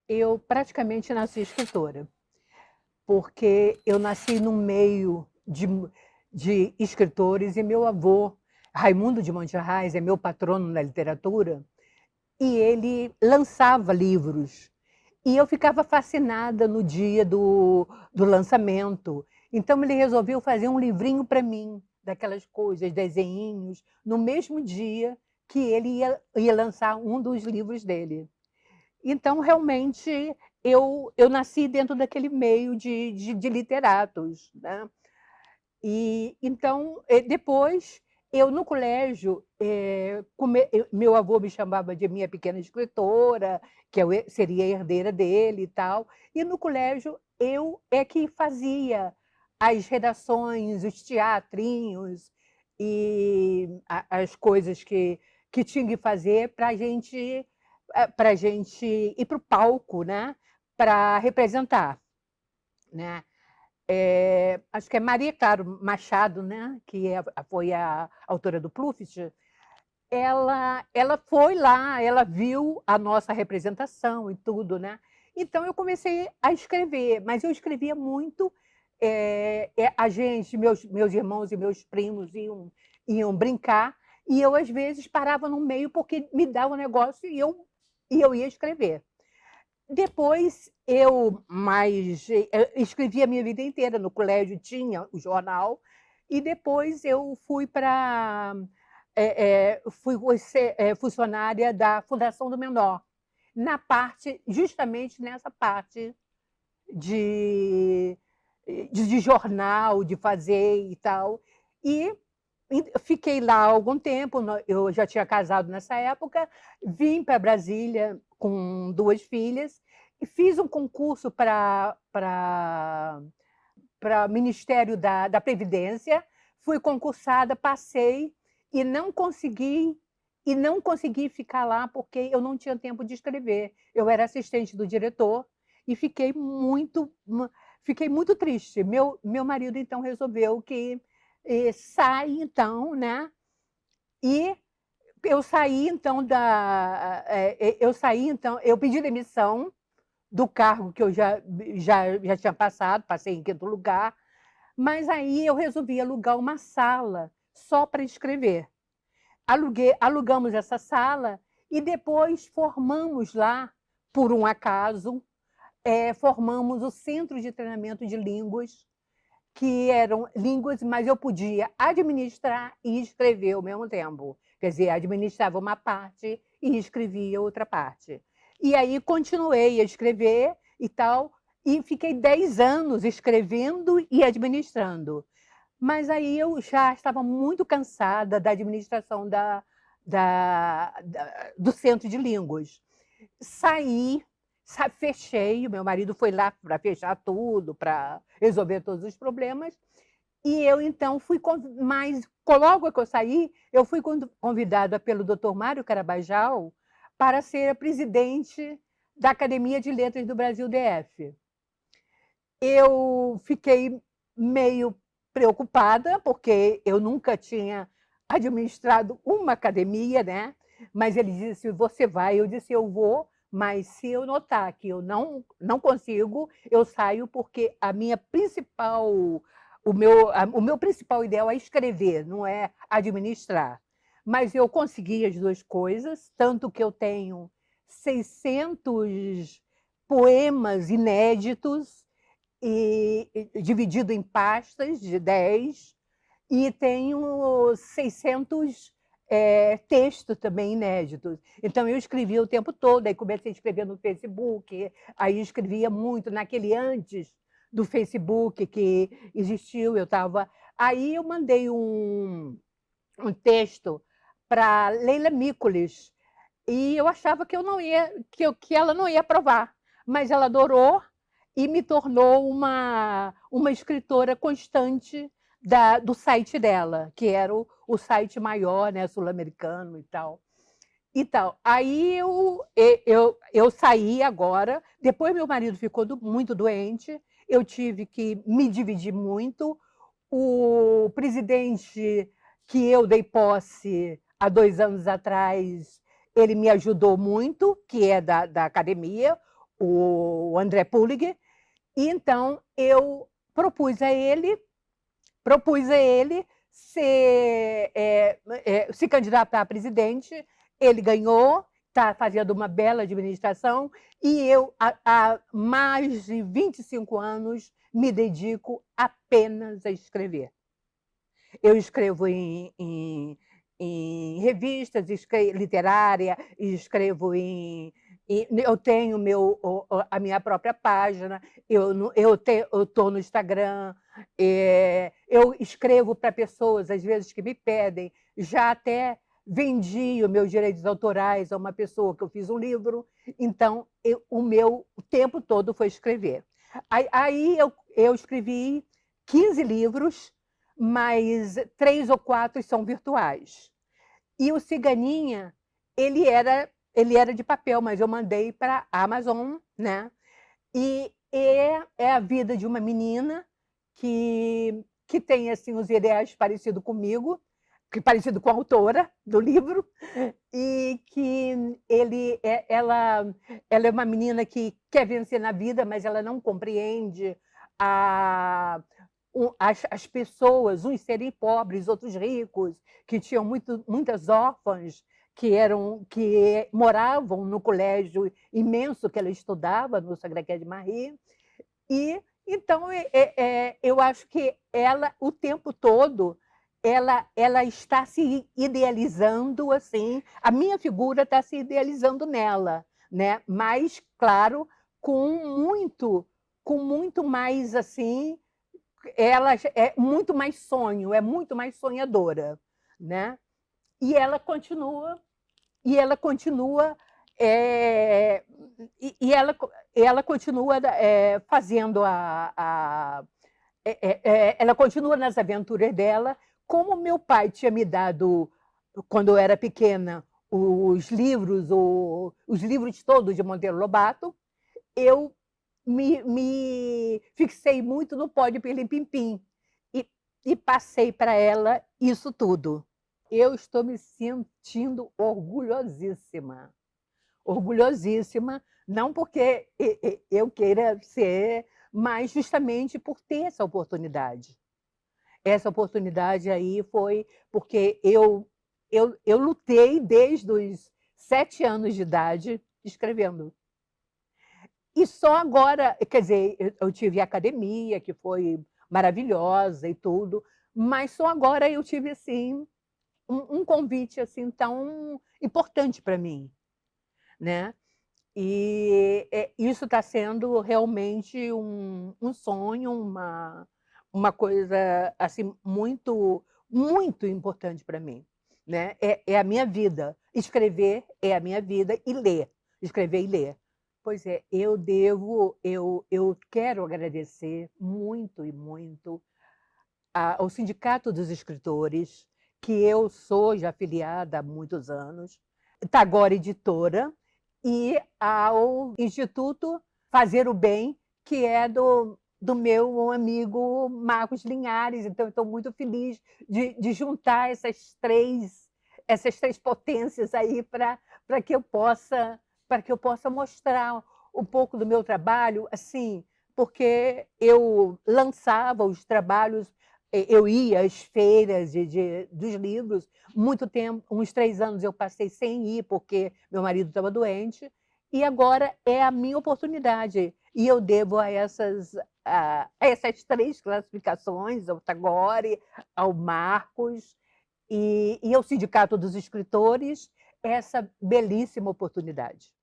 Eu praticamente nasci escritora, porque eu nasci no meio de escritores e meu avô, Raimundo de Monterrais, é meu patrono na literatura, e ele lançava livros. E eu ficava fascinada no dia do lançamento. Então ele resolveu fazer um livrinho para mim, daquelas coisas, desenhinhos, no mesmo dia que ele ia lançar um dos livros dele. Então, realmente, eu nasci dentro daquele meio de literatos, né? E então, depois, eu no colégio, meu avô me chamava de minha pequena escritora, que eu seria herdeira dele e tal. E no colégio, eu é que fazia as redações, os teatrinhos e as coisas que tinha que fazer para a gente ir para o palco, né? Para representar, né? Acho que é Maria Claro Machado, né? Que foi a autora do Pluft. Ela foi lá, ela viu a nossa representação e tudo, né? Então eu comecei a escrever, mas eu escrevia muito. A gente, meus irmãos e meus primos iam brincar, e eu às vezes parava no meio porque me dava um negócio e eu ia escrever. Depois eu escrevi a minha vida inteira no colégio, tinha o jornal, e depois eu fui para fui ser funcionária da Fundação do Menor, na parte, justamente nessa parte de, de jornal, de fazer e tal. E fiquei lá algum tempo, eu já tinha casado nessa época, vim para Brasília com 2 filhas e fiz um concurso para Ministério da Previdência, fui concursada, passei e não consegui ficar lá porque eu não tinha tempo de escrever. Eu era assistente do diretor e fiquei muito triste. Meu marido então resolveu que sai então, né? E eu pedi demissão do cargo que eu já tinha passado, passei em quinto lugar, mas aí eu resolvi alugar uma sala só para escrever. Alugamos essa sala e depois formamos lá, por um acaso, formamos o Centro de Treinamento de Línguas, que eram línguas, mas eu podia administrar e escrever ao mesmo tempo. Quer dizer, administrava uma parte e escrevia outra parte. E aí continuei a escrever e tal, e fiquei 10 anos escrevendo e administrando. Mas aí eu já estava muito cansada da administração do Centro de Línguas. Saí, fechei, o meu marido foi lá para fechar tudo, para resolver todos os problemas, e eu então mas logo que eu saí, eu fui convidada pelo Dr. Mário Carabajal para ser a presidente da Academia de Letras do Brasil DF. Eu fiquei meio preocupada, porque eu nunca tinha administrado uma academia, né? Mas ele disse: você vai. Eu disse: eu vou, mas se eu notar que eu não consigo, eu saio, porque o meu principal ideal é escrever, não é administrar. Mas eu consegui as duas coisas, tanto que eu tenho 600 poemas inéditos dividido em pastas de 10, e tenho 600 textos também inéditos. Então, eu escrevia o tempo todo, aí comecei a escrever no Facebook, aí escrevia muito naquele antes do Facebook que existiu, eu estava. Aí eu mandei um texto para Leila Mikulis, e eu achava que eu não ia, que ela não ia aprovar, mas ela adorou e me tornou uma escritora constante do site dela, que era o site maior, né, sul-americano e tal. Aí eu saí agora, depois meu marido ficou muito doente, eu tive que me dividir muito. O presidente que eu dei posse há 2 anos atrás, ele me ajudou muito, que é da academia. o André Pulliger, e então eu propus a ele se candidatar a presidente. Ele ganhou, está fazendo uma bela administração, e eu, há mais de 25 anos, me dedico apenas a escrever. Eu escrevo em revistas literária, escrevo eu tenho a minha própria página, eu estou no Instagram, eu escrevo para pessoas, às vezes, que me pedem, já até vendi os meus direitos autorais a uma pessoa que eu fiz um livro, então o meu tempo todo foi escrever. Aí eu escrevi 15 livros, mas 3 ou 4 são virtuais. E o Ciganinha, ele era de papel, mas eu mandei para a Amazon, né? E é a vida de uma menina que tem assim, os ideais parecidos comigo, parecido com a autora do livro, e que ela é uma menina que quer vencer na vida, mas ela não compreende as pessoas, uns serem pobres, outros ricos, que tinham muitas órfãs, que moravam no colégio imenso que ela estudava, no Sacré-Cœur de Marie. E então eu acho que ela, o tempo todo, ela está se idealizando, assim, a minha figura está se idealizando nela, né? Mas, claro, com muito mais, assim, ela é muito mais sonho, é muito mais sonhadora, né? E ela continua é, ela continua fazendo ela continua nas aventuras dela, como meu pai tinha me dado, quando eu era pequena, os livros todos de Monteiro Lobato. Eu me fixei muito no Pó de Pirlim-Pim-Pim e passei para ela isso tudo. Eu estou me sentindo orgulhosíssima. Orgulhosíssima, não porque eu queira ser, mas justamente por ter essa oportunidade. Essa oportunidade aí foi porque eu lutei desde os 7 anos de idade escrevendo. E só agora, quer dizer, eu tive a academia, que foi maravilhosa e tudo, mas só agora eu tive, assim, um convite, assim, tão importante para mim, né? E isso está sendo realmente um sonho, uma coisa, assim, muito, muito importante para mim, né? É a minha vida. Escrever é a minha vida, e ler. Escrever e ler. Pois é, eu quero agradecer muito e muito ao Sindicato dos Escritores, que eu sou já afiliada há muitos anos, Tagore Editora, e ao Instituto Fazer o Bem, que é do meu amigo Marcos Linhares. Então, estou muito feliz de juntar essas três potências aí para que eu possa mostrar um pouco do meu trabalho, assim, porque eu lançava os trabalhos, eu ia às feiras dos livros, muito tempo, uns 3 anos eu passei sem ir, porque meu marido estava doente, e agora é a minha oportunidade, e eu devo a essas 3 classificações, ao Tagore, ao Marcos e ao Sindicato dos Escritores, essa belíssima oportunidade.